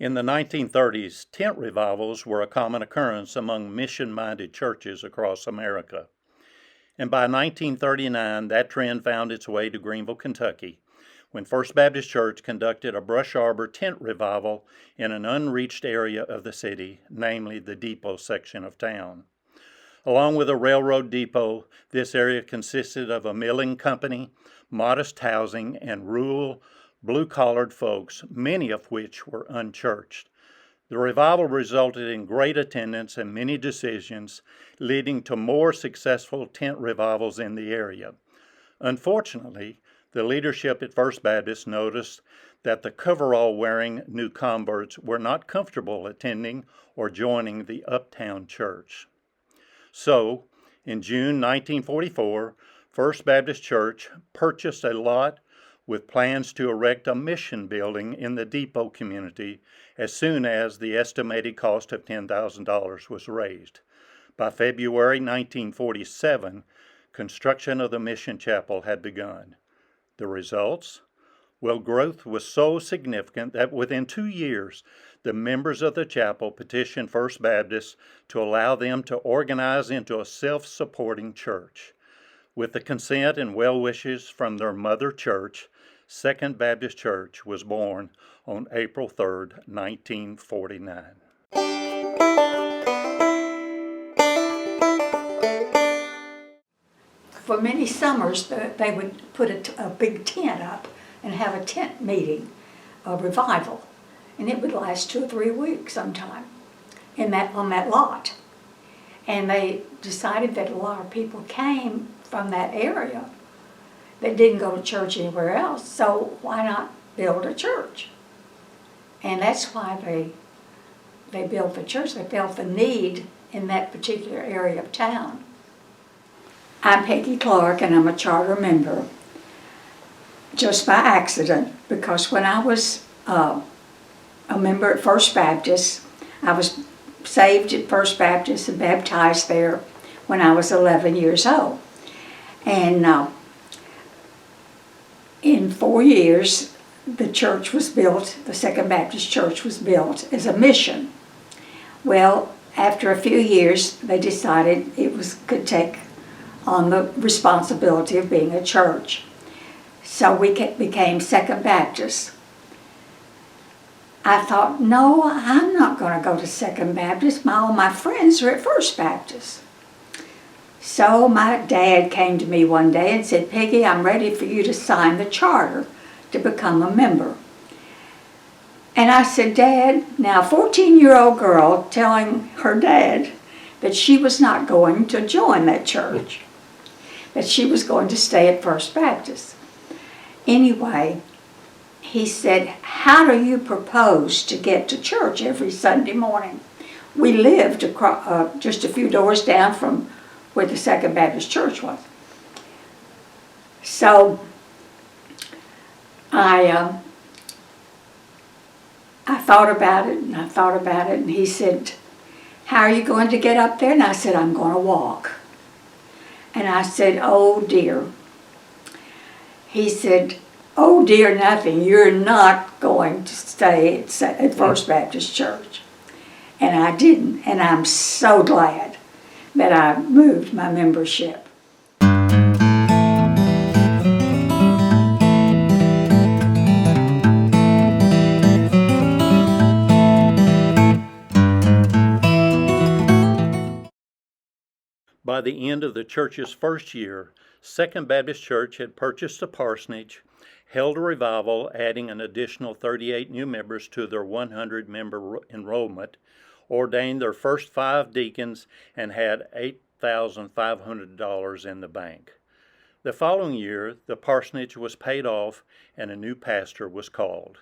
In the 1930s, tent revivals were a common occurrence among mission-minded churches across America. And by 1939, that trend found its way to Greenville, Kentucky, when First Baptist Church conducted a brush arbor tent revival in an unreached area of the city, namely the depot section of town. Along with a railroad depot, this area consisted of a milling company, modest housing, and rural, blue-collared folks, many of which were unchurched. The revival resulted in great attendance and many decisions, leading to more successful tent revivals in the area. Unfortunately, the leadership at First Baptist noticed that the coverall-wearing new converts were not comfortable attending or joining the uptown church. So, in June 1944, First Baptist Church purchased a lot with plans to erect a mission building in the depot community as soon as the estimated cost of $10,000 was raised. By February 1947, construction of the mission chapel had begun. The results? Well, growth was so significant that within 2 years, the members of the chapel petitioned First Baptist to allow them to organize into a self-supporting church. With the consent and well wishes from their mother church, Second Baptist Church was born on April 3, 1949. For many summers, they would put a big tent up and have a tent meeting, a revival, and it would last 2 or 3 weeks sometime on that lot. And they decided that a lot of people came from that area that didn't go to church anywhere else, so why not build a church? And that's why they built the church. They felt the need in that particular area of town. I'm Peggy Clark, and I'm a charter member just by accident, because when I was a member at First Baptist, I was saved at First Baptist and baptized there when I was 11 years old. And in 4 years, the church was built, the Second Baptist Church was built as a mission. Well, after a few years, they decided could take on the responsibility of being a church. So we became Second Baptist. I thought, no, I'm not going to go to Second Baptist. All my friends are at First Baptist. So my dad came to me one day and said, Peggy, I'm ready for you to sign the charter to become a member. And I said, Dad, now a 14-year-old girl telling her dad that she was not going to join that church, that she was going to stay at First Baptist. Anyway, he said, how do you propose to get to church every Sunday morning? We lived just a few doors down from where the Second Baptist Church was. So I thought about it, and I thought about it, and he said, how are you going to get up there? And I said, I'm going to walk. And I said, oh dear. He said, oh dear nothing, you're not going to stay at First Baptist Church. And I didn't, and I'm so glad that I moved my membership. By the end of the church's first year, Second Baptist Church had purchased a parsonage, held a revival, adding an additional 38 new members to their 100-member enrollment, ordained their first 5 deacons, and had $8,500 in the bank. The following year, the parsonage was paid off and a new pastor was called.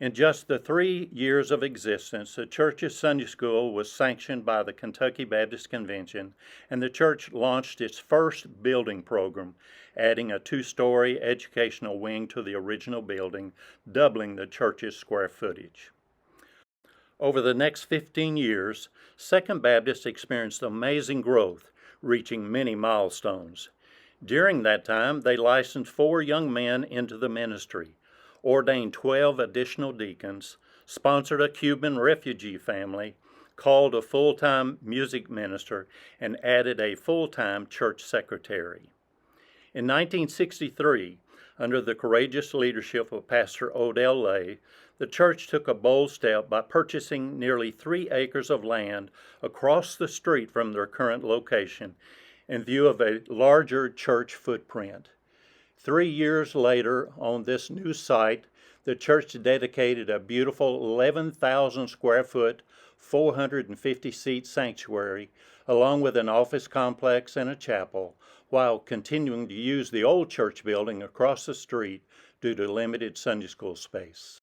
In just the 3 years of existence, the church's Sunday school was sanctioned by the Kentucky Baptist Convention, and the church launched its first building program, adding a 2-story educational wing to the original building, doubling the church's square footage. Over the next 15 years, Second Baptist experienced amazing growth, reaching many milestones. During that time, they licensed 4 young men into the ministry, ordained 12 additional deacons, sponsored a Cuban refugee family, called a full-time music minister, and added a full-time church secretary. In 1963, under the courageous leadership of Pastor Odell Lay, the church took a bold step by purchasing nearly 3 acres of land across the street from their current location in view of a larger church footprint. 3 years later, on this new site, the church dedicated a beautiful 11,000 square foot, 450-seat sanctuary, along with an office complex and a chapel, while continuing to use the old church building across the street due to limited Sunday school space.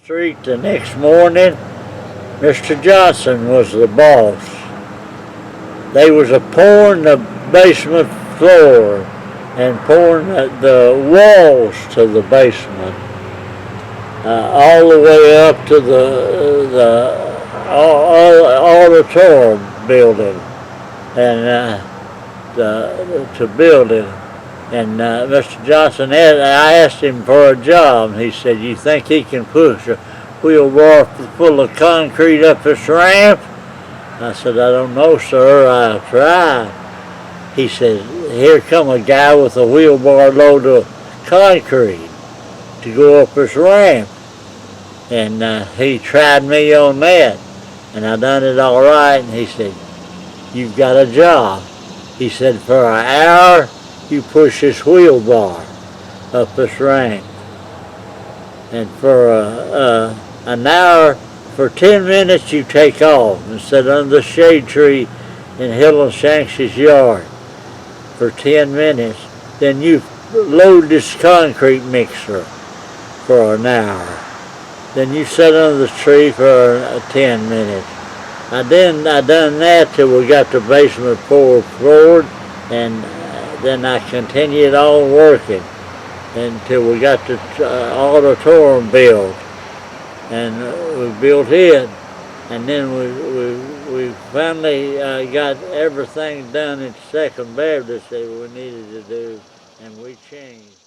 Street the next morning, Mr. Johnson was the boss. They was pouring the basement floor and pouring the walls to the basement, all the way up to the auditorium building and to building. And Mr. Johnson, I asked him for a job, and he said, "You think he can push a wheelbarrow full of concrete up this ramp?" I said, "I don't know, sir. I'll try." He said, "Here come a guy with a wheelbarrow load of concrete to go up this ramp." And he tried me on that, and I done it all right. And he said, "You've got a job." He said, "For an hour, you push this wheelbarrow up this ramp. And for an hour, for 10 minutes, you take off and sit under the shade tree in Helen Shanks' yard for 10 minutes. Then you load this concrete mixer for an hour. Then you sit under the tree for 10 minutes. I done that till we got the basement poured forward, and then I continued on working until we got the auditorium built, and we built it, and then we finally got everything done at Second Baptist that we needed to do, and we changed.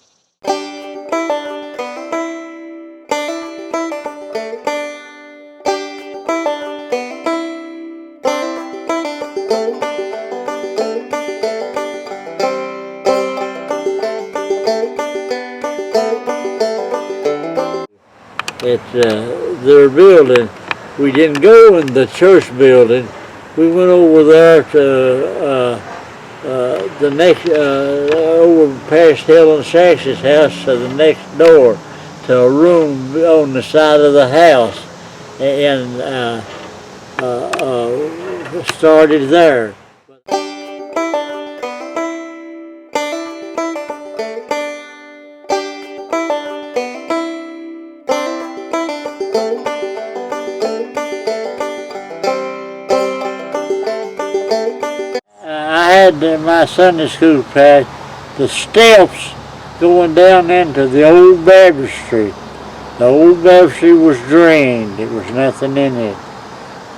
At their building, we didn't go in the church building. We went over there to the next, over past Helen Shanks' house to the next door, to a room on the side of the house, and started there. I had my Sunday school class, the steps going down into the old baptistry. The old baptistry was drained. There was nothing in it.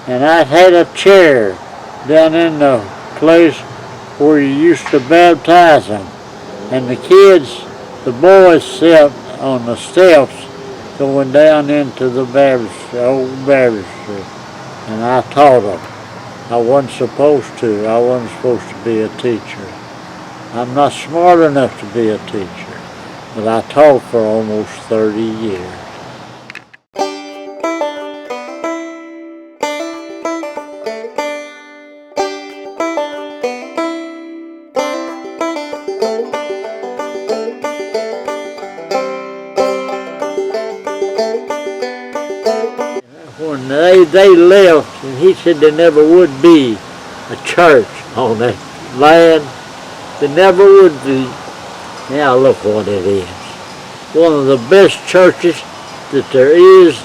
And I had a chair down in the place where you used to baptize them. And the kids, the boys, sat on the steps going down into the baptistry, old baptistry. And I taught them. I wasn't supposed to. I wasn't supposed to be a teacher. I'm not smart enough to be a teacher, but I taught for almost 30 years. When they left, and he said there never would be a church on that land. There never would be. Now look what it is. One of the best churches that there is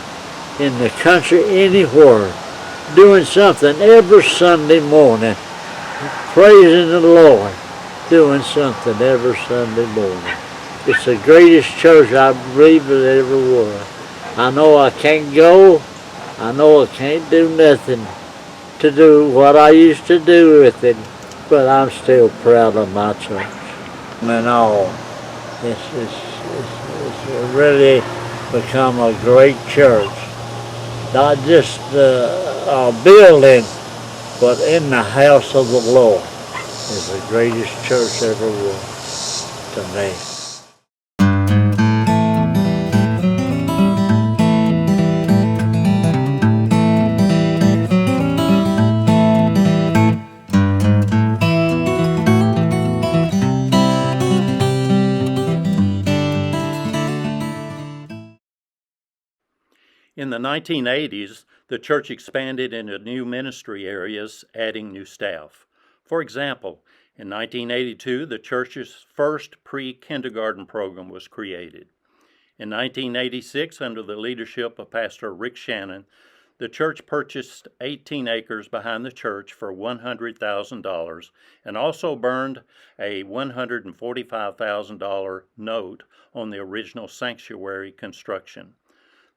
in the country anywhere. Doing something every Sunday morning. Praising the Lord. Doing something every Sunday morning. It's the greatest church I believe it ever was. I know I can't go. I know I can't do nothing to do what I used to do with it, but I'm still proud of my church. And all, it's really become a great church. Not just a building, but in the house of the Lord. It's the greatest church ever was to me. In the 1980s, the church expanded into new ministry areas, adding new staff. For example, in 1982, the church's first pre-kindergarten program was created. In 1986, under the leadership of Pastor Rick Shannon, the church purchased 18 acres behind the church for $100,000 and also burned a $145,000 note on the original sanctuary construction.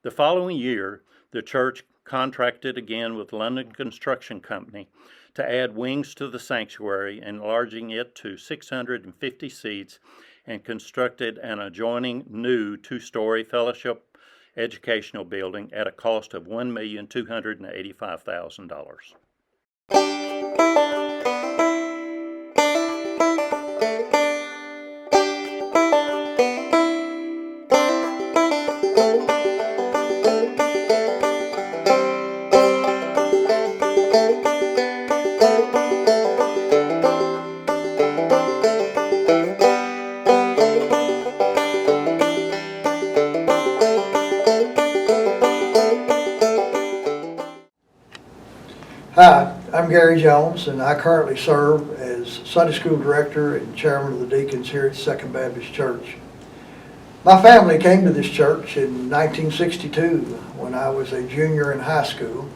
The following year, the church contracted again with London Construction Company to add wings to the sanctuary, enlarging it to 650 seats, and constructed an adjoining new two-story fellowship educational building at a cost of $1,285,000. Hi, I'm Gary Jones, and I currently serve as Sunday School Director and Chairman of the Deacons here at Second Baptist Church. My family came to this church in 1962 when I was a junior in high school,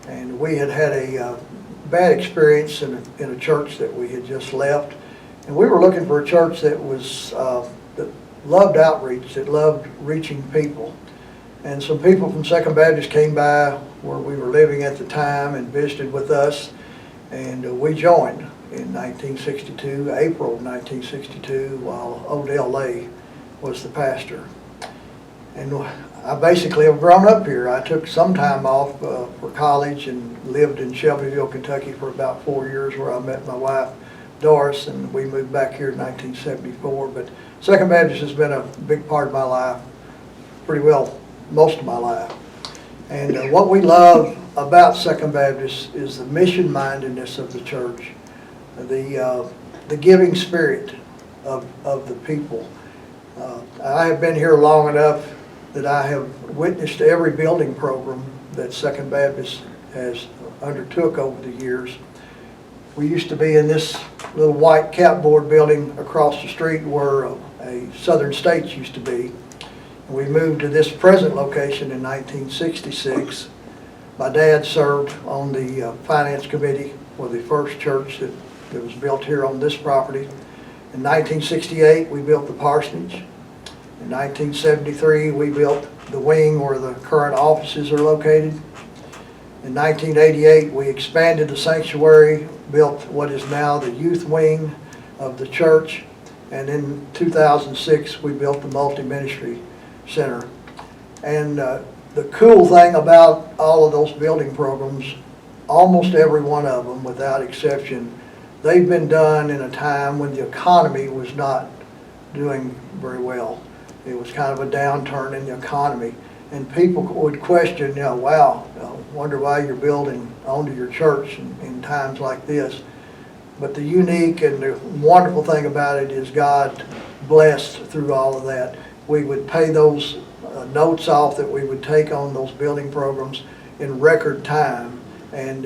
and we had had a bad experience in a church that we had just left, and we were looking for a church that was that loved outreach, that loved reaching people. And some people from Second Baptist came by where we were living at the time and visited with us, and we joined in 1962, April of 1962, while Odell Lay was the pastor. And I basically have grown up here. I took some time off for college and lived in Shelbyville, Kentucky for about 4 years, where I met my wife, Doris, and we moved back here in 1974. But Second Baptist has been a big part of my life, pretty well most of my life. And what we love about Second Baptist is the mission-mindedness of the church, the giving spirit of the people. I have been here long enough that I have witnessed every building program that Second Baptist has undertook over the years. We used to be in this little white capboard building across the street where a Southern States used to be. We moved to this present location in 1966. My dad served on the finance committee for the first church that was built here on this property. In 1968, we built the parsonage. In 1973, we built the wing where the current offices are located. In 1988, we expanded the sanctuary, built what is now the youth wing of the church. And in 2006, we built the multi-ministry center. And the cool thing about all of those building programs, almost every one of them without exception, they've been done in a time when the economy was not doing very well. It was kind of a downturn in the economy, and people would question, wow, wonder why you're building onto your church in times like this. But the unique and the wonderful thing about it is God blessed through all of that. We would pay those notes off that we would take on those building programs in record time, and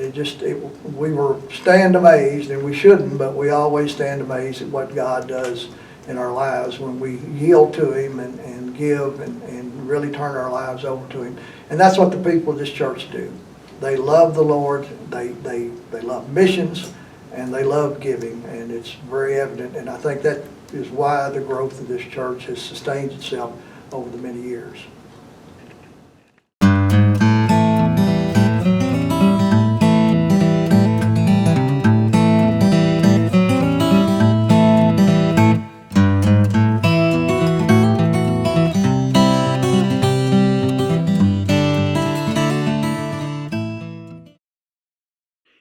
we were stand amazed, and we shouldn't, but we always stand amazed at what God does in our lives when we yield to Him and give and really turn our lives over to Him. And that's what the people of this church do. They love the Lord, they love missions, and they love giving, and it's very evident, and I think that is why the growth of this church has sustained itself over the many years.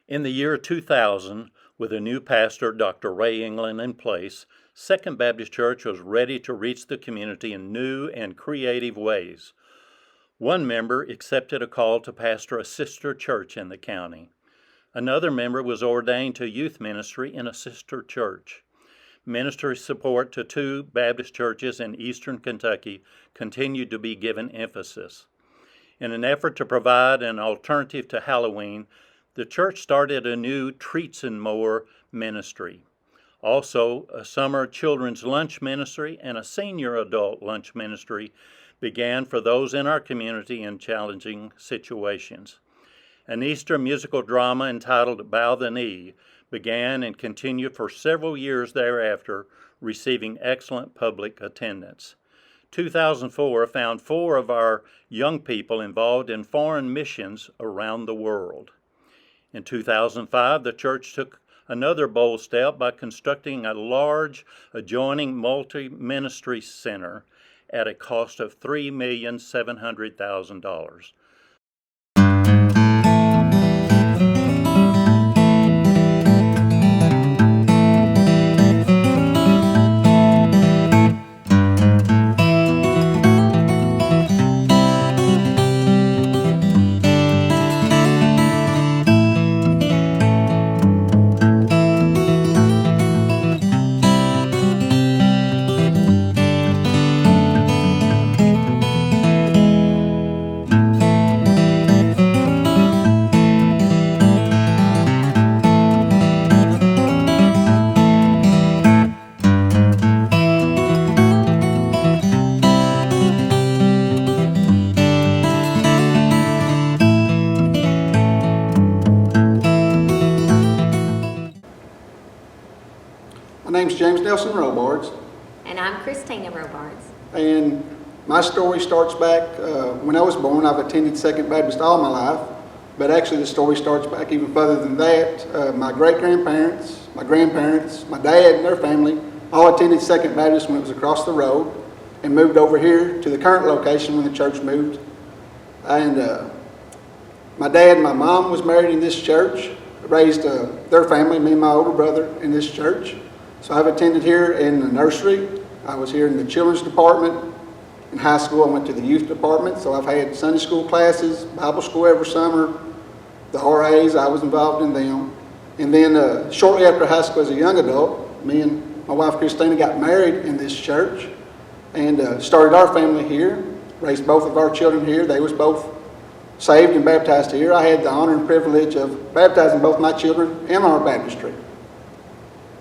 In the year 2000, with a new pastor, Dr. Ray England, in place, Second Baptist Church was ready to reach the community in new and creative ways. One member accepted a call to pastor a sister church in the county. Another member was ordained to youth ministry in a sister church. Ministry support to 2 Baptist churches in eastern Kentucky continued to be given emphasis. In an effort to provide an alternative to Halloween, the church started a new Treats and More ministry. Also, a summer children's lunch ministry and a senior adult lunch ministry began for those in our community in challenging situations. An Easter musical drama entitled Bow the Knee began and continued for several years thereafter, receiving excellent public attendance. 2004 found 4 of our young people involved in foreign missions around the world. In 2005, the church took another bold step by constructing a large adjoining multi-ministry center at a cost of $3,700,000. My name's James Nelson Robards, And I'm Christina Robards. and my story starts back when I was born. I've attended Second Baptist all my life, but actually the story starts back even further than that. My great-grandparents, my grandparents, my dad and their family all attended Second Baptist when it was across the road and moved over here to the current location when the church moved. And my dad and my mom was married in this church, raised their family, me and my older brother, in this church. So I've attended here in the nursery. I was here in the children's department. In high school, I went to the youth department. So I've had Sunday school classes, Bible school every summer. The RAs, I was involved in them. And then shortly after high school as a young adult, me and my wife Christina got married in this church and started our family here, raised both of our children here. They was both saved and baptized here. I had the honor and privilege of baptizing both my children in our baptistry.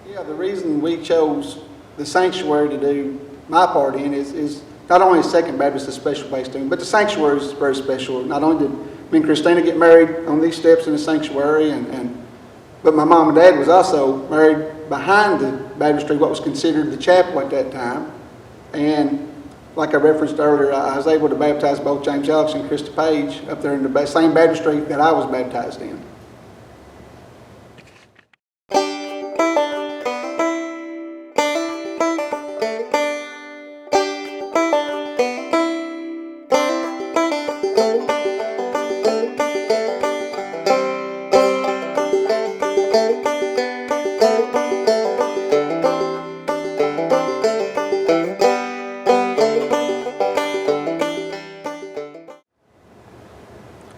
Yeah, the reason we chose the sanctuary to do my part in is not only is Second Baptist a special place to me, but the sanctuary is very special. Not only did me and Christina get married on these steps in the sanctuary, but my mom and dad was also married behind the baptistry, what was considered the chapel at that time. And like I referenced earlier, I was able to baptize both James Alex and Krista Page up there in the same baptistry that I was baptized in.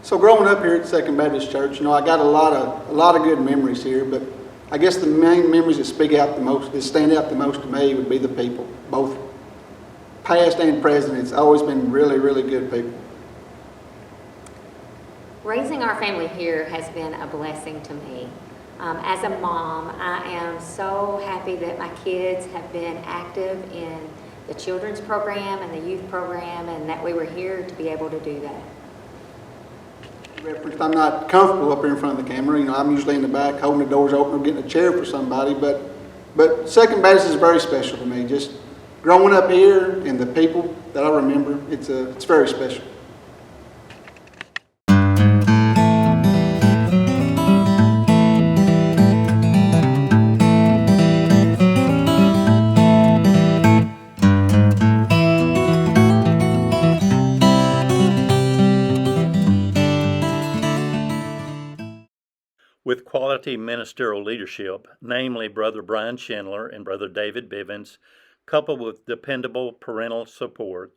So growing up here at Second Baptist Church, I got a lot of good memories here, but I guess the main memories that stand out the most to me would be the people, both past and present. It's always been really, really good people. Raising our family here has been a blessing to me. As a mom, I am so happy that my kids have been active in the children's program and the youth program, and that we were here to be able to do that. I'm not comfortable up here in front of the camera. I'm usually in the back holding the doors open or getting a chair for somebody, but Second Baptist is very special to me. Just growing up here and the people that I remember, it's very special. With quality ministerial leadership, namely Brother Brian Schindler and Brother David Bivens, coupled with dependable parental support,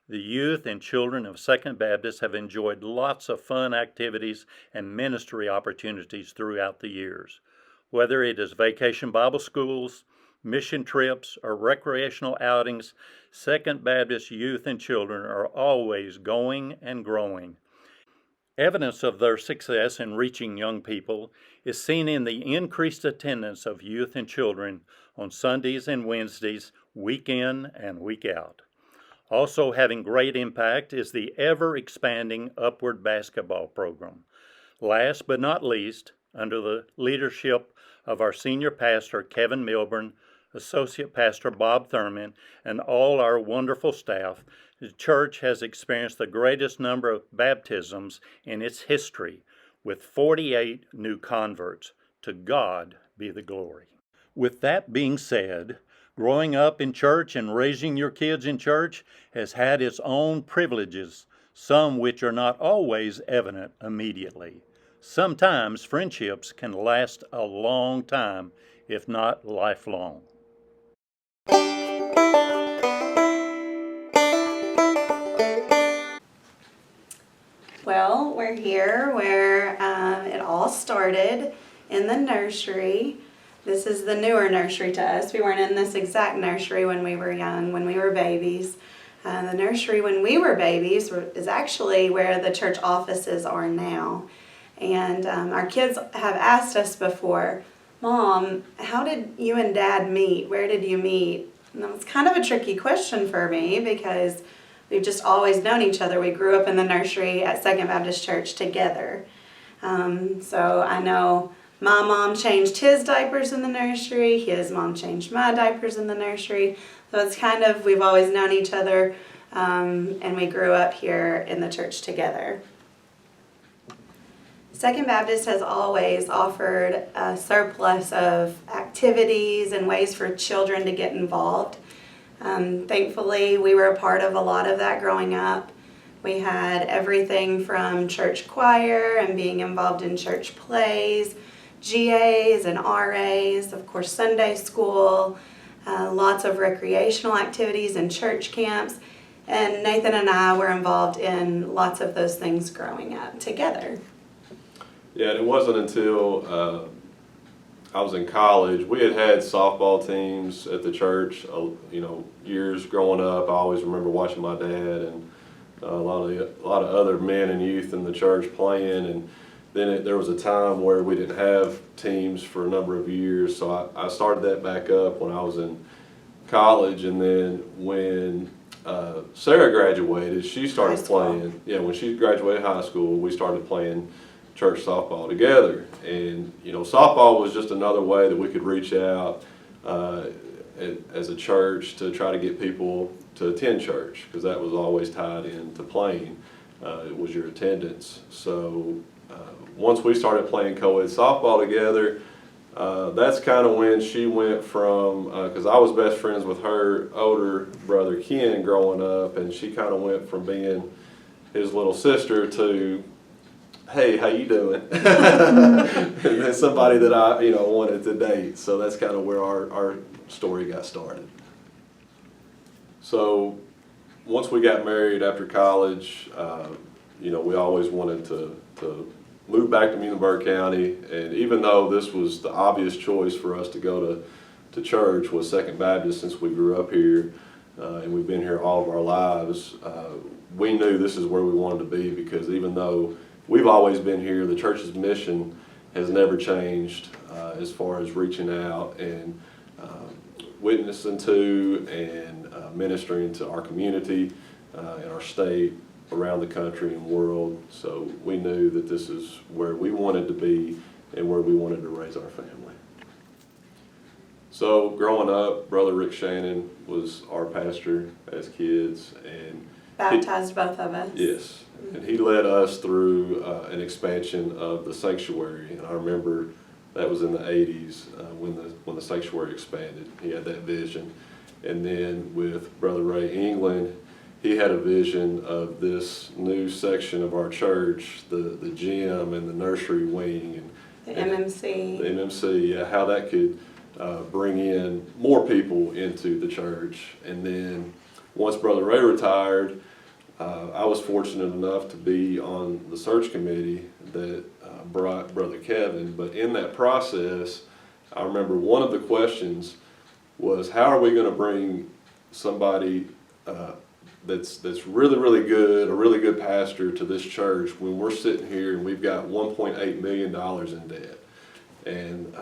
the youth and children of Second Baptist have enjoyed lots of fun activities and ministry opportunities throughout the years. Whether it is vacation Bible schools, mission trips, or recreational outings, Second Baptist youth and children are always going and growing. Evidence of their success in reaching young people is seen in the increased attendance of youth and children on Sundays and Wednesdays, week in and week out. Also having great impact is the ever-expanding Upward basketball program. Last but not least, under the leadership of our senior pastor, Kevin Milburn, associate pastor Bob Thurman, and all our wonderful staff, the church has experienced the greatest number of baptisms in its history, with 48 new converts. To God be the glory. With that being said, growing up in church and raising your kids in church has had its own privileges, some which are not always evident immediately. Sometimes friendships can last a long time, if not lifelong. Well, we're here where it all started, in the nursery. This is the newer nursery to us. We weren't in this exact nursery when we were young, when we were babies. The nursery when we were babies is actually where the church offices are now. And our kids have asked us before, Mom, how did you and Dad meet? Where did you meet? And that was kind of a tricky question for me because we've just always known each other. We grew up in the nursery at Second Baptist Church together. So I know my mom changed his diapers in the nursery. His mom changed my diapers in the nursery. So it's kind of, we've always known each other, and we grew up here in the church together. Second Baptist has always offered a surplus of activities and ways for children to get involved. Thankfully, we were a part of a lot of that growing up. We had everything from church choir and being involved in church plays, GAs and RAs, of course Sunday school, lots of recreational activities and church camps. And Nathan and I were involved in lots of those things growing up together. Yeah, and it wasn't until I was in college. We had softball teams at the church, years growing up. I always remember watching my dad and a lot of other men and youth in the church playing. And then there was a time where we didn't have teams for a number of years, so I started that back up when I was in college. And then when Sarah graduated, she started playing. Yeah, when she graduated high school, we started playing church softball together. And softball was just another way that we could reach out as a church to try to get people to attend church, because that was always tied into playing. It was your attendance. So once we started playing co-ed softball together, that's kind of when she went from, because I was best friends with her older brother Ken growing up, and she kind of went from being his little sister to, hey, how you doing? And then somebody that I wanted to date. So that's kind of where our story got started. So once we got married after college, we always wanted to move back to Muhlenberg County. And even though this was the obvious choice for us to go to church was Second Baptist, since we grew up here and we've been here all of our lives, we knew this is where we wanted to be, because even though we've always been here, the church's mission has never changed as far as reaching out and witnessing to and ministering to our community and our state, around the country and world. So we knew that this is where we wanted to be and where we wanted to raise our family. So growing up, Brother Rick Shannon was our pastor as kids, and Baptized both of us. Yes, and he led us through an expansion of the sanctuary. And I remember that was in the 80s when the sanctuary expanded. He had that vision. And then with Brother Ray England, he had a vision of this new section of our church, the gym and the nursery wing. And The MMC. The MMC, yeah, how that could bring in more people into the church. And then once Brother Ray retired, I was fortunate enough to be on the search committee that brought Brother Kevin. But in that process, I remember one of the questions was, how are we going to bring somebody that's really, really good, a really good pastor to this church when we're sitting here and we've got $1.8 million in debt? And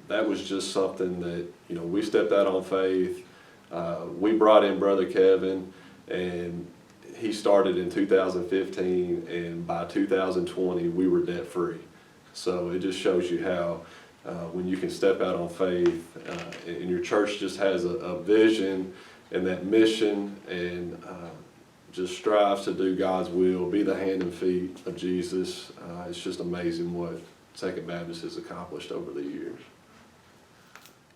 that was just something that, you know, we stepped out on faith. We brought in Brother Kevin, and he started in 2015, and by 2020 we were debt free. So it just shows you how when you can step out on faith and your church just has a vision and that mission and just strives to do God's will, be the hand and feet of Jesus. It's just amazing what Second Baptist has accomplished over the years.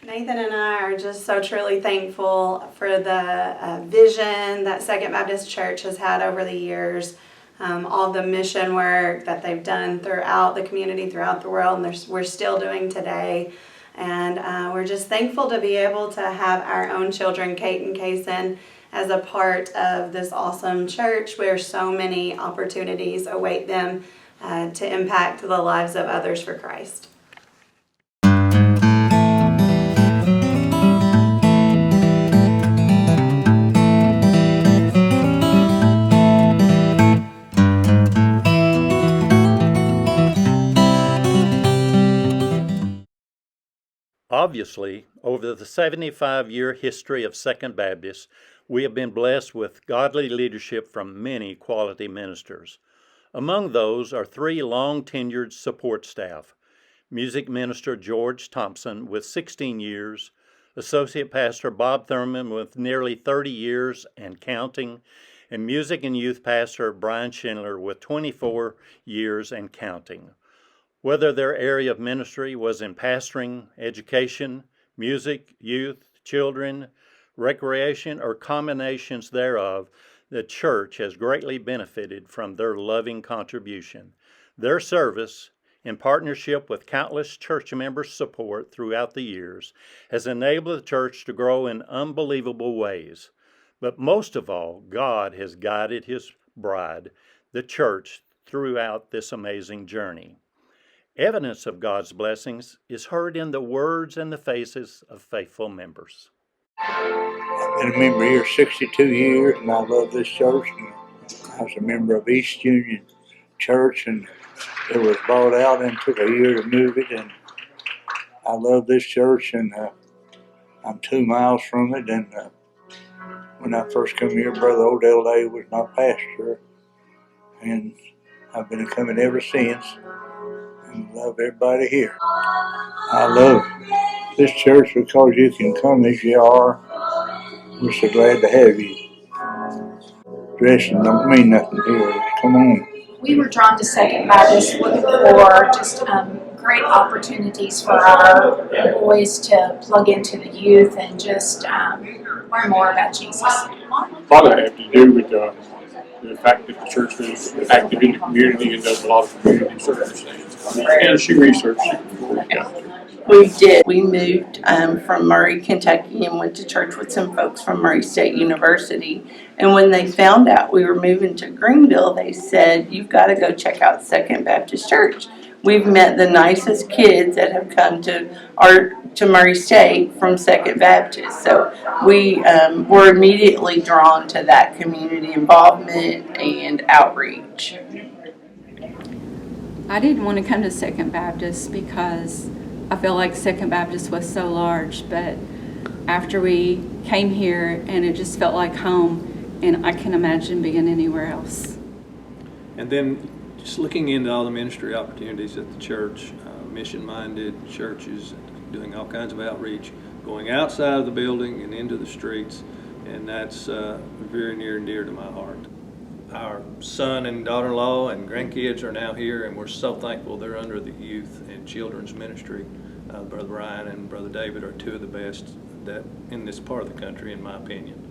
Nathan and I are just so truly thankful for the vision that Second Baptist Church has had over the years, all the mission work that they've done throughout the community, throughout the world, and we're still doing today. And we're just thankful to be able to have our own children, Kate and Kaysen, as a part of this awesome church where so many opportunities await them to impact the lives of others for Christ. Obviously, over the 75-year history of Second Baptist, we have been blessed with godly leadership from many quality ministers. Among those are 3 long-tenured support staff: music minister George Thompson with 16 years, associate pastor Bob Thurman with nearly 30 years and counting, and music and youth pastor Brian Schindler with 24 years and counting. Whether their area of ministry was in pastoring, education, music, youth, children, recreation, or combinations thereof, the church has greatly benefited from their loving contribution. Their service, in partnership with countless church members' support throughout the years, has enabled the church to grow in unbelievable ways. But most of all, God has guided His bride, the church, throughout this amazing journey. Evidence of God's blessings is heard in the words and the faces of faithful members. I've been a member here 62 years, and I love this church. I was a member of East Union Church, and it was bought out and took a year to move it. And I love this church, and I'm 2 miles from it. And when I first come here, Brother Odell Day was my pastor, and I've been coming ever since. And love everybody here. I love this church because you can come as you are. We're so glad to have you. Dressing don't mean nothing here. Come on. We were drawn to Second Baptist looking for just great opportunities for our boys to plug into the youth and just learn more about Jesus. A lot of that have to do with the fact that the church is active in the community and does a lot of community service. And she researched it. We did. We moved from Murray, Kentucky, and went to church with some folks from Murray State University. And when they found out we were moving to Greenville, they said, "You've got to go check out Second Baptist Church. We've met the nicest kids that have come to Murray State from Second Baptist." So we were immediately drawn to that community involvement and outreach. I didn't want to come to Second Baptist because I felt like Second Baptist was so large, but after we came here, and it just felt like home, and I can't imagine being anywhere else. And then just looking into all the ministry opportunities at the church, mission-minded churches, doing all kinds of outreach, going outside of the building and into the streets, and that's very near and dear to my heart. Our son and daughter-in-law and grandkids are now here, and we're so thankful they're under the youth and children's ministry. Brother Brian and Brother David are 2 of the best that in this part of the country, in my opinion.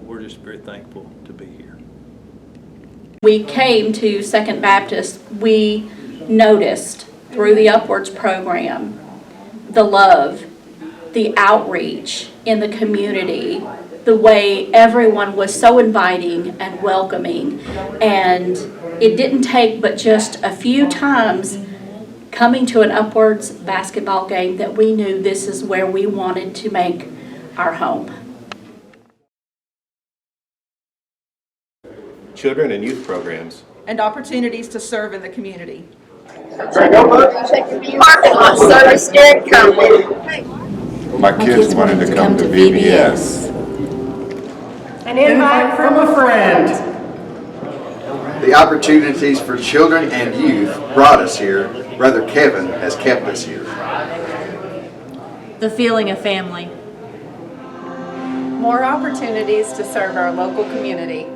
We're just very thankful to be here. We came to Second Baptist, we noticed through the Upwards program, the love, the outreach in the community, the way everyone was so inviting and welcoming. And it didn't take but just a few times coming to an Upwards basketball game that we knew this is where we wanted to make our home. Children and youth programs, and opportunities to serve in the community. Parking lot service during COVID. My kids wanted to come to VBS. An invite from a friend. The opportunities for children and youth brought us here. Brother Kevin has kept us here. The feeling of family. More opportunities to serve our local community.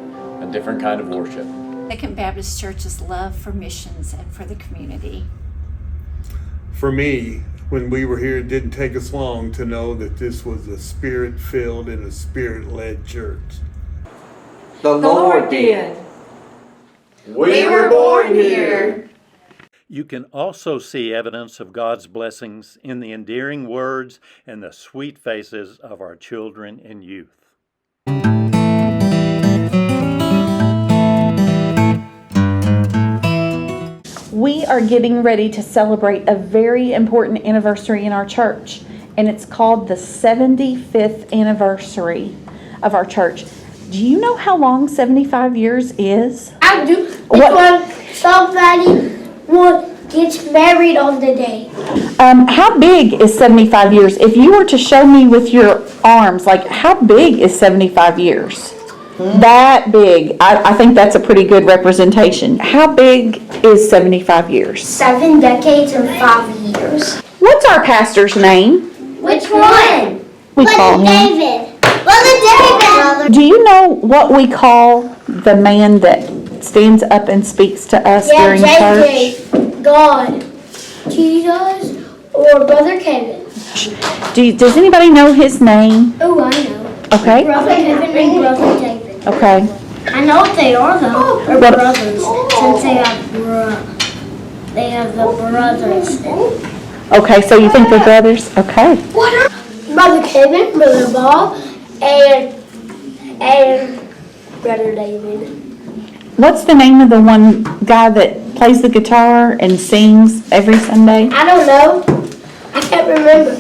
a different kind of worship. Second Baptist Church's love for missions and for the community. For me, when we were here, it didn't take us long to know that this was a spirit-filled and a spirit-led church. The Lord did. We were born here. You can also see evidence of God's blessings in the endearing words and the sweet faces of our children and youth. We are getting ready to celebrate a very important anniversary in our church, and it's called the 75th anniversary of our church. Do you know how long 75 years is? I do. It's when somebody gets married on the day. How big is 75 years? If you were to show me with your arms, like how big is 75 years? That big. I think that's a pretty good representation. How big is 75 years? 7 decades and 5 years. What's our pastor's name? Which one? We call him David. Brother David. Do you know what we call the man that stands up and speaks to us during church? God, Jesus, or Brother Kevin. Does anybody know his name? Oh, I know. Okay. Brother Kevin and Brother David. Okay. I know what they are though. They're brothers. Since they have the brothers. Okay, so you think they're brothers? Okay. What are Brother Kevin, Brother Bob, and Brother David. What's the name of the one guy that plays the guitar and sings every Sunday? I don't know. I can't remember.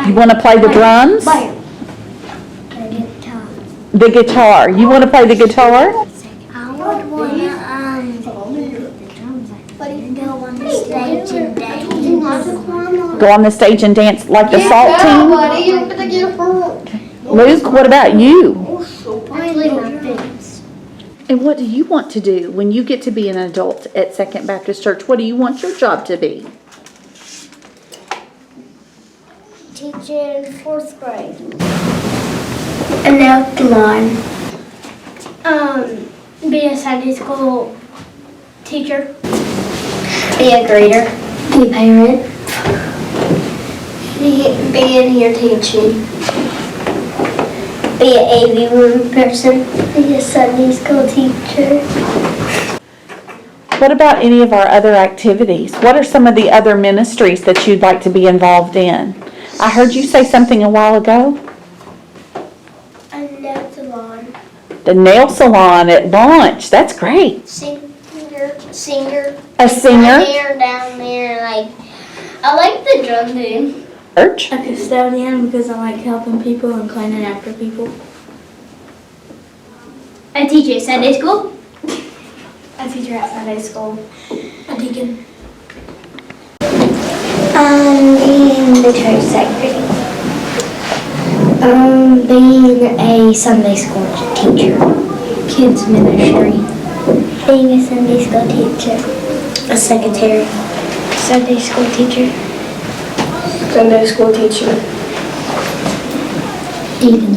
You want to play the drums? The guitar. You want to play the guitar? I would want to go on the stage and dance. Go on the stage and dance like the SALT team? Luke, what about you? And what do you want to do when you get to be an adult at Second Baptist Church? What do you want your job to be? Teacher in 4th grade. And now come on. Be a Sunday school teacher. Be a greeter. Be a parent. Be in here teaching. Be an AV room person. Be a Sunday school teacher. What about any of our other activities? What are some of the other ministries that you'd like to be involved in? I heard you say something a while ago. A nail salon. The nail salon at lunch. That's great. Singer. A singer? Down there, like, I like the drum team. Church? A custodian because I like helping people and cleaning after people. A teacher at Sunday school. A teacher at Sunday school. A deacon. Being the church secretary. Being a Sunday school teacher. Kids ministry. Being a Sunday school teacher. A secretary. Sunday school teacher. Sunday school teacher. Deacon.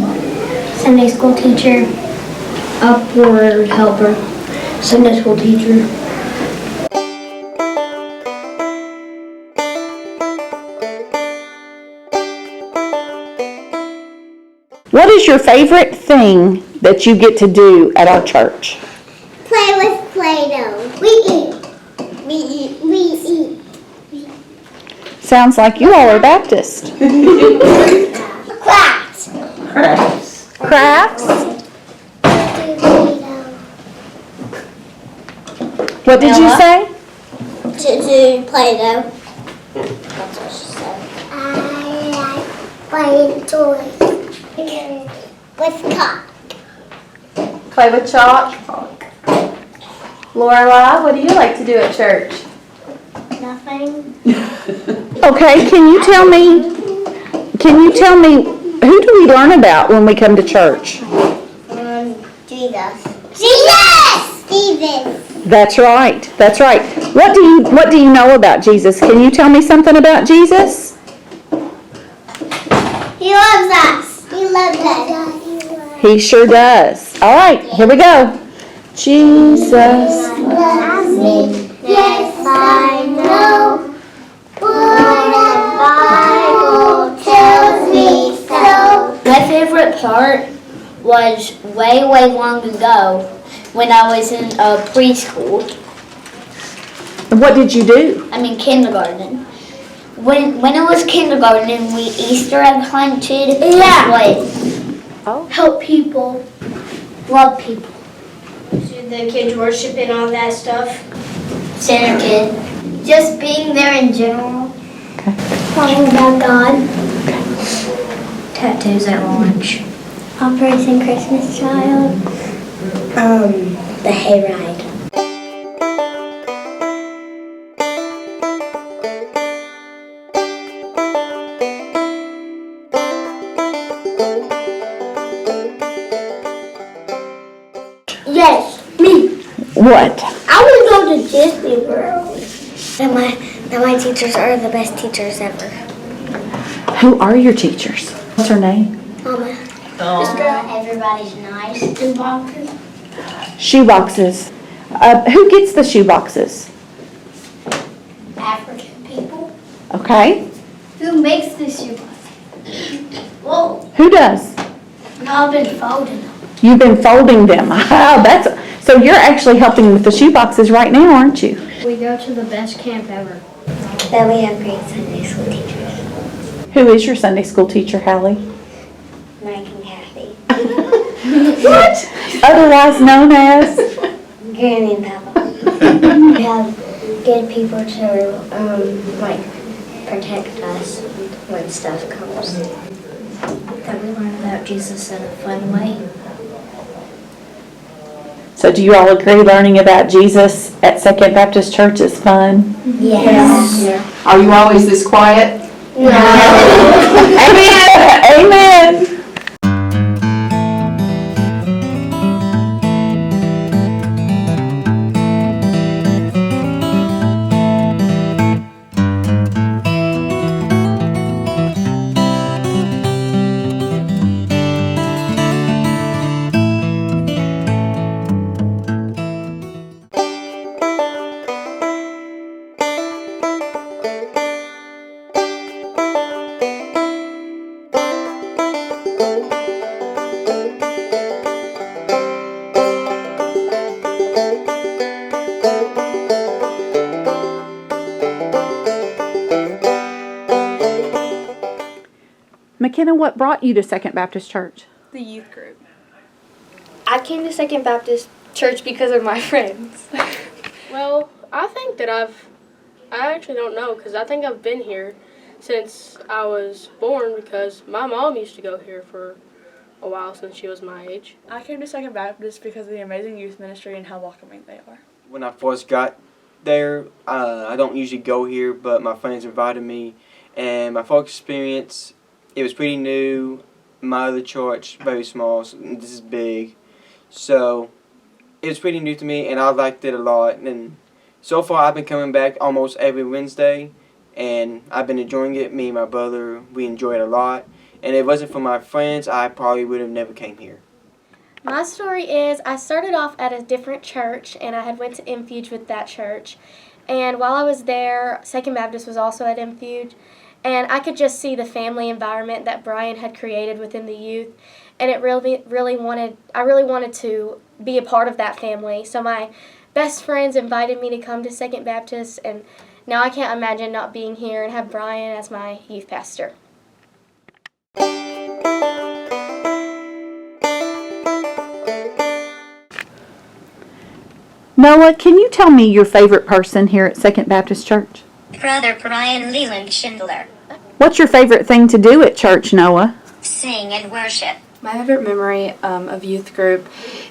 Sunday school teacher. Upward helper. Sunday school teacher. is your favorite thing that you get to do at our church? Play with Play-Doh. We eat. We eat. We eat. Sounds like you all are Baptist. Crafts. Crafts? What did you say? To do Play-Doh. That's what she said. I like playing toys. With chalk. Play with chalk. Lorelai, what do you like to do at church? Nothing. Okay, can you tell me, who do we learn about when we come to church? Jesus. Jesus! Jesus! That's right. What do you know about Jesus? Can you tell me something about Jesus? He loves us. He loves us. He sure does. All right, here we go. Jesus Loves me. Yes, I know. For the Bible tells me so. My favorite part was way long ago when I was in preschool. What did you do? I mean kindergarten. When it was kindergarten and we Easter egg hunted, Help people. love people. The kids worship and all that stuff. Santa kid. Just being there in general. Talking about God. Tattoos at lunch. Operation Christmas Child. The hayride. Yes, me. What? I would go to Disney World. And my teachers are the best teachers ever. Who are your teachers? What's her name? Mama. This girl, everybody's nice. 2 boxes. Shoe boxes. Who gets the shoe boxes? African people. Okay. Who makes the shoe boxes? Whoa. Who does? I've been folding them. You've been folding them. So you're actually helping with the shoe boxes right now, aren't you? We go to the best camp ever. Then we have great Sunday school teachers. Who is your Sunday school teacher, Hallie? Mike and Kathy. What? Otherwise known as? Granny and Papa. We have good people to protect us when stuff comes. That we learn about Jesus in a fun way. So do you all agree learning about Jesus at Second Baptist Church is fun? Yes. Are you always this quiet? No. Amen. Amen. McKenna, what brought you to Second Baptist Church? The youth group. I came to Second Baptist Church because of my friends. Well, I think that I actually don't know, because I think I've been here since I was born, because my mom used to go here for a while since she was my age. I came to Second Baptist because of the amazing youth ministry and how welcoming they are. When I first got there, I don't usually go here, but my friends invited me, and my first experience, it was pretty new. My other church, very small, so this is big. So it was pretty new to me, and I liked it a lot. And so far, I've been coming back almost every Wednesday, and I've been enjoying it. Me and my brother, we enjoy it a lot. And if it wasn't for my friends, I probably would have never came here. My story is I started off at a different church, and I had went to Infuge with that church. And while I was there, Second Baptist was also at Infuge. And I could just see the family environment that Brian had created within the youth. and I really wanted to be a part of that family. So my best friends invited me to come to Second Baptist, and now I can't imagine not being here and have Brian as my youth pastor. Noah, can you tell me your favorite person here at Second Baptist Church? Brother Brian Leland Schindler. What's your favorite thing to do at church, Noah? Sing and worship. My favorite memory of youth group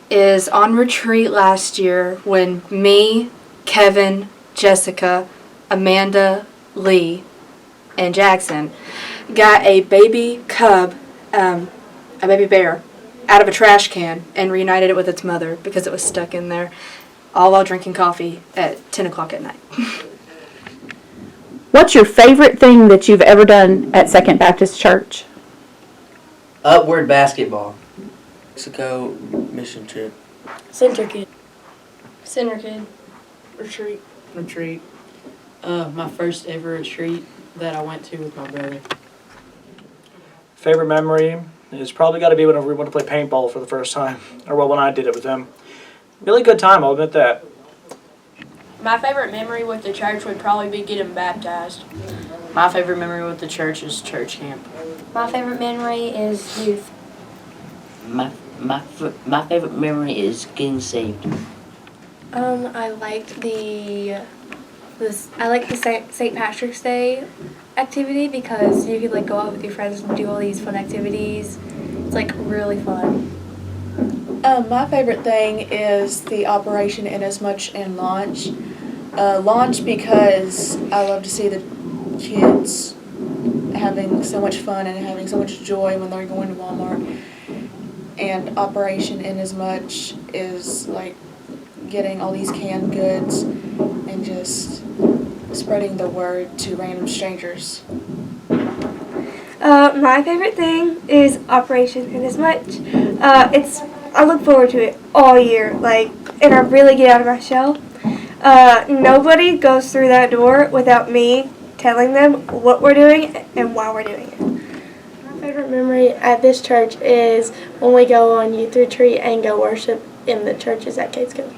is on retreat last year when me, Kevin, Jessica, Amanda, Lee, and Jackson got a baby cub, a baby bear, out of a trash can and reunited it with its mother because it was stuck in there, all while drinking coffee at 10 o'clock at night. What's your favorite thing that you've ever done at Second Baptist Church? Upward basketball. Mexico mission trip. Center Kid. Retreat. My first ever retreat that I went to with my brother. Favorite memory is probably got to be whenever we went to play paintball for the first time, or well, when I did it with them. Really good time, I'll admit that. My favorite memory with the church would probably be getting baptized. My favorite memory with the church is church camp. My favorite memory is youth. My favorite memory is getting saved. I liked the St. Patrick's Day activity because you could go out with your friends and do all these fun activities. It's really fun. My favorite thing is the Operation Inasmuch and launch. Launch because I love to see the kids having so much fun and having so much joy when they're going to Walmart. And Operation Inasmuch is getting all these canned goods and just spreading the word to random strangers. My favorite thing is Operation Inasmuch. I look forward to it all year, and I really get out of my shell. Nobody goes through that door without me telling them what we're doing and why we're doing it. My favorite memory at this church is when we go on youth retreat and go worship in the churches at Catesville.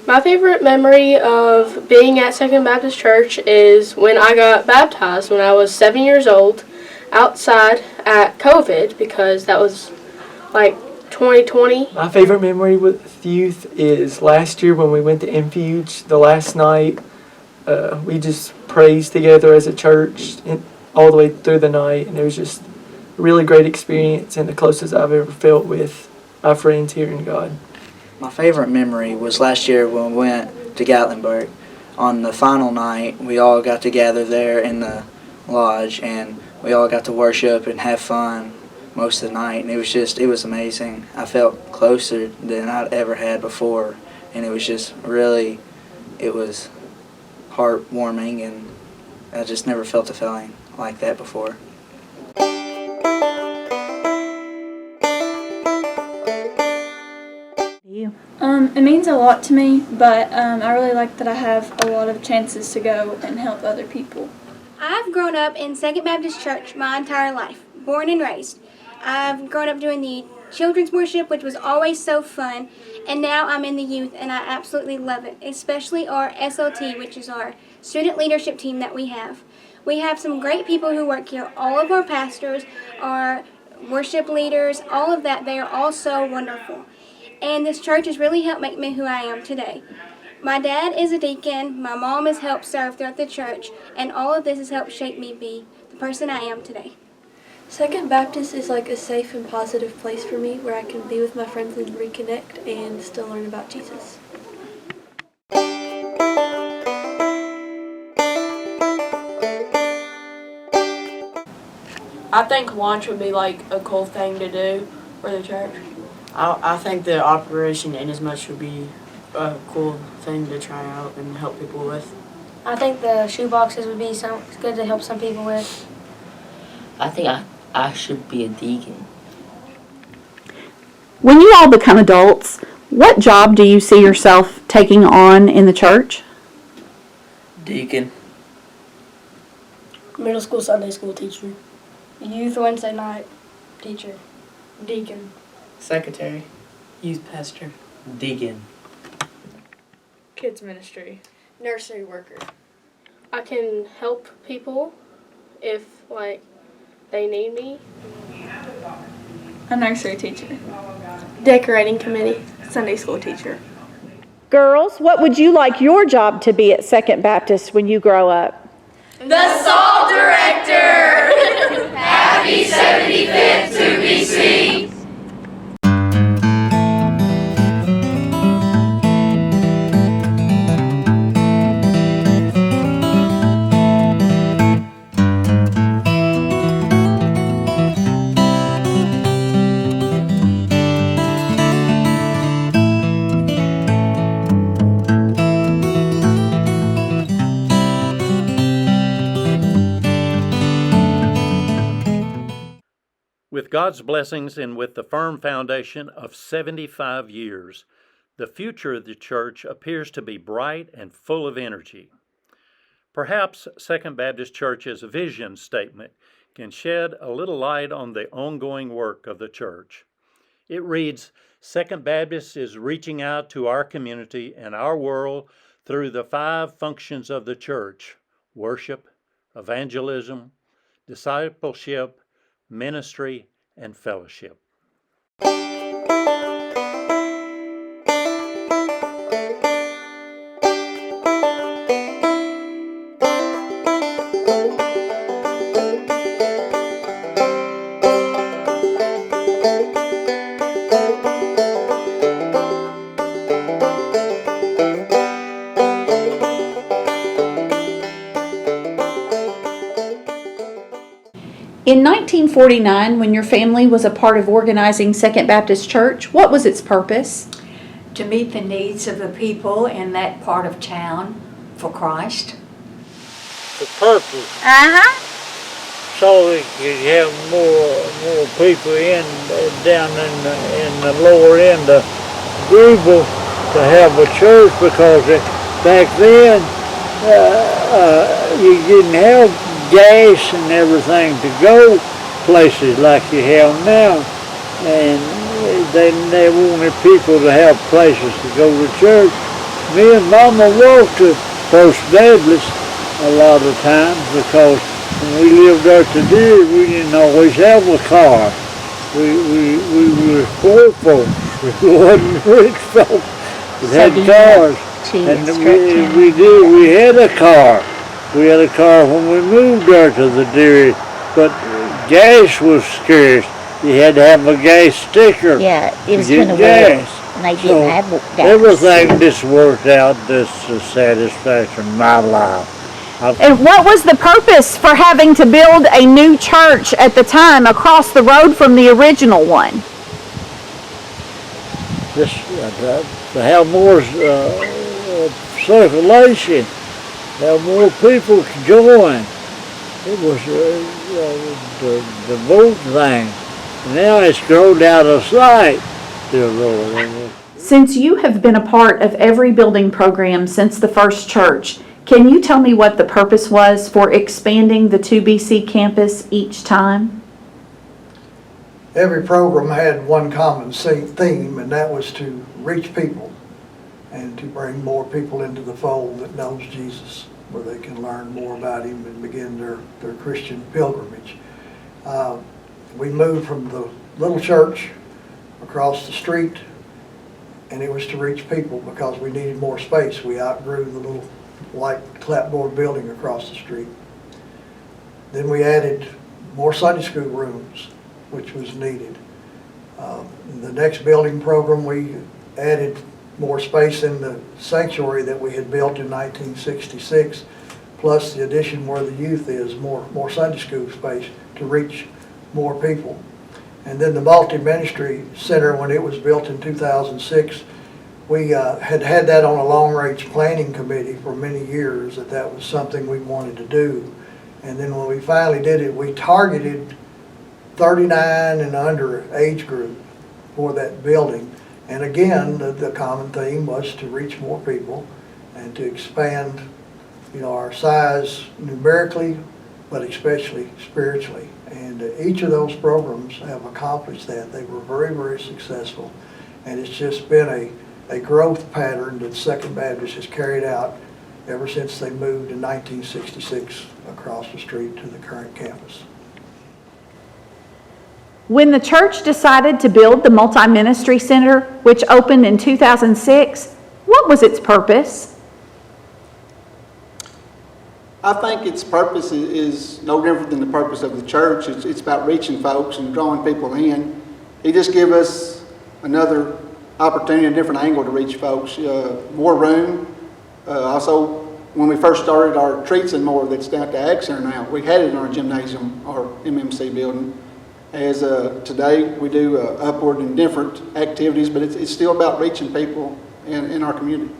My favorite memory of being at Second Baptist Church is when I got baptized when I was 7 years old outside at COVID because that was 2020. My favorite memory with youth is last year when we went to Infuge the last night. We just praised together as a church all the way through the night, and it was just a really great experience and the closest I've ever felt with my friends here in God. My favorite memory was last year when we went to Gatlinburg. On the final night, we all got together there in the lodge, and we all got to worship and have fun most of the night, and it was amazing. I felt closer than I'd ever had before, and it was just really, it was heartwarming, and I just never felt a feeling like that before. It means a lot to me, but I really like that I have a lot of chances to go and help other people. I've grown up in Second Baptist Church my entire life, born and raised. I've grown up doing the children's worship, which was always so fun, and now I'm in the youth, and I absolutely love it, especially our SLT, which is our student leadership team that we have. We have some great people who work here. All of our pastors, our worship leaders, all of that, they are all so wonderful. And this church has really helped make me who I am today. My dad is a deacon, my mom has helped serve throughout the church, and all of this has helped shape me be the person I am today. Second Baptist is a safe and positive place for me where I can be with my friends and reconnect and still learn about Jesus. I think launch would be a cool thing to do for the church. I think the Operation Inasmuch would be a cool thing to try out and help people with. I think the shoe boxes would be good to help some people with. I think I should be a deacon. When you all become adults, what job do you see yourself taking on in the church? Deacon. Middle school, Sunday school teacher. Youth Wednesday night teacher. Deacon. Secretary. Youth pastor. Deacon. Kids ministry. Nursery worker. I can help people if they need me. A nursery teacher. Decorating committee. Sunday school teacher. Girls, what would you like your job to be at Second Baptist when you grow up? The Soul Director! Happy 75th to BC! With God's blessings and with the firm foundation of 75 years, the future of the church appears to be bright and full of energy. Perhaps Second Baptist Church's vision statement can shed a little light on the ongoing work of the church. It reads, Second Baptist is reaching out to our community and our world through the 5 functions of the church: worship, evangelism, discipleship, ministry, and fellowship. In 1949, when your family was a part of organizing Second Baptist Church, what was its purpose? To meet the needs of the people in that part of town for Christ. The purpose. So we could have more people down in the lower end of Greenville to have a church, because back then you didn't have gas and everything to go places like you have now, and they wanted people to have places to go to church. Me and Mama walked to First Baptist a lot of times, because when we lived there today, we didn't always have a car. We were poor folks. We wasn't rich folks. We had cars, and we had a car. We had a car when we moved there to the dairy, but gas was scarce. You had to have a gas sticker. Yeah, it was to kind get of gas. and they didn't have gas. Everything just worked out just to satisfaction of my life. And what was the purpose for having to build a new church at the time across the road from the original one? Just to have more circulation, have more people to join. It was the boat thing. Now it's grown out of sight. Since you have been a part of every building program since the first church, can you tell me what the purpose was for expanding the 2BC campus each time? Every program had one common theme, and that was to reach people and to bring more people into the fold that knows Jesus, where they can learn more about Him and begin their Christian pilgrimage. We moved from the little church across the street, and it was to reach people because we needed more space. We outgrew the little white clapboard building across the street. Then we added more Sunday school rooms, which was needed. In the next building program, we added more space in the sanctuary that we had built in 1966, plus the addition where the youth is, more Sunday school space to reach more people. And then the multi-ministry center, when it was built in 2006, we had that on a long-range planning committee for many years, that was something we wanted to do. And then when we finally did it, we targeted 39 and under age group for that building. And again, the common theme was to reach more people and to expand, our size numerically, but especially spiritually And each of those programs have accomplished that. They were very, very successful. And it's just been a growth pattern that Second Baptist has carried out ever since they moved in 1966 across the street to the current campus. When the church decided to build the Multi-Ministry Center, which opened in 2006, what was its purpose? I think its purpose is no different than the purpose of the church. It's about reaching folks and drawing people in. He just give us another opportunity, a different angle to reach folks, more room. Also, when we first started our Treats and More that's down at the Ag Center now, we had it in our gymnasium, our MMC building. As today, we do upward and different activities, but it's still about reaching people in our community.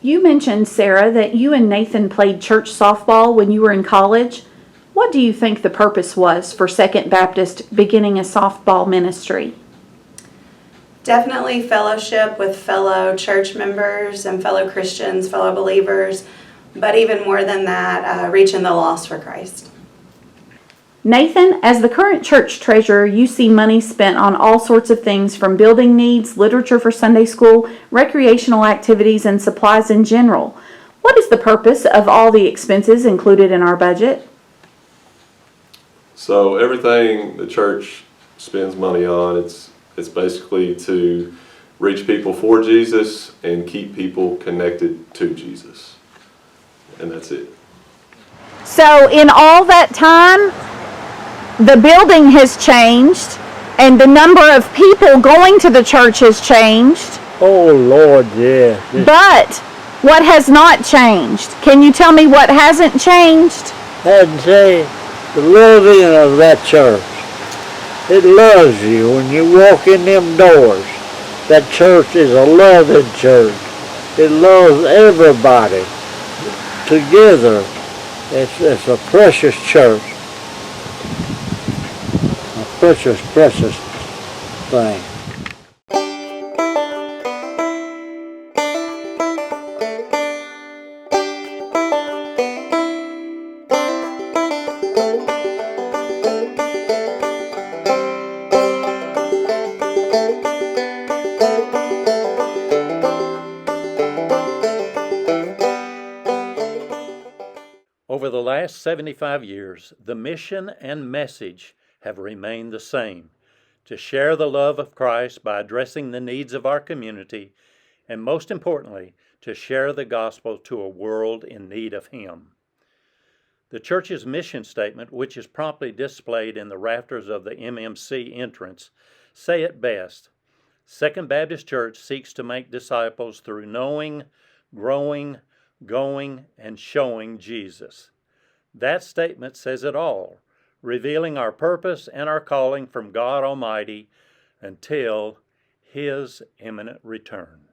You mentioned, Sarah, that you and Nathan played church softball when you were in college. What do you think the purpose was for Second Baptist beginning a softball ministry? Definitely fellowship with fellow church members and fellow Christians, fellow believers, but even more than that, reaching the lost for Christ. Nathan, as the current church treasurer, you see money spent on all sorts of things from building needs, literature for Sunday school, recreational activities, and supplies in general. What is the purpose of all the expenses included in our budget? So everything the church spends money on, it's basically to reach people for Jesus and keep people connected to Jesus. And that's it. So in all that time, the building has changed and the number of people going to the church has changed. Oh, Lord, yeah. But what has not changed? Can you tell me what hasn't changed? I'd say the loving of that church. It loves you when you walk in them doors. That church is a loving church. It loves everybody together. It's a precious church. A precious, precious thing. Over the last 75 years, the mission and message have remained the same: to share the love of Christ by addressing the needs of our community, and most importantly, to share the gospel to a world in need of Him. The church's mission statement, which is promptly displayed in the rafters of the MMC entrance, say it best: Second Baptist Church seeks to make disciples through knowing, growing, going, and showing Jesus. That statement says it all, revealing our purpose and our calling from God Almighty until His imminent return.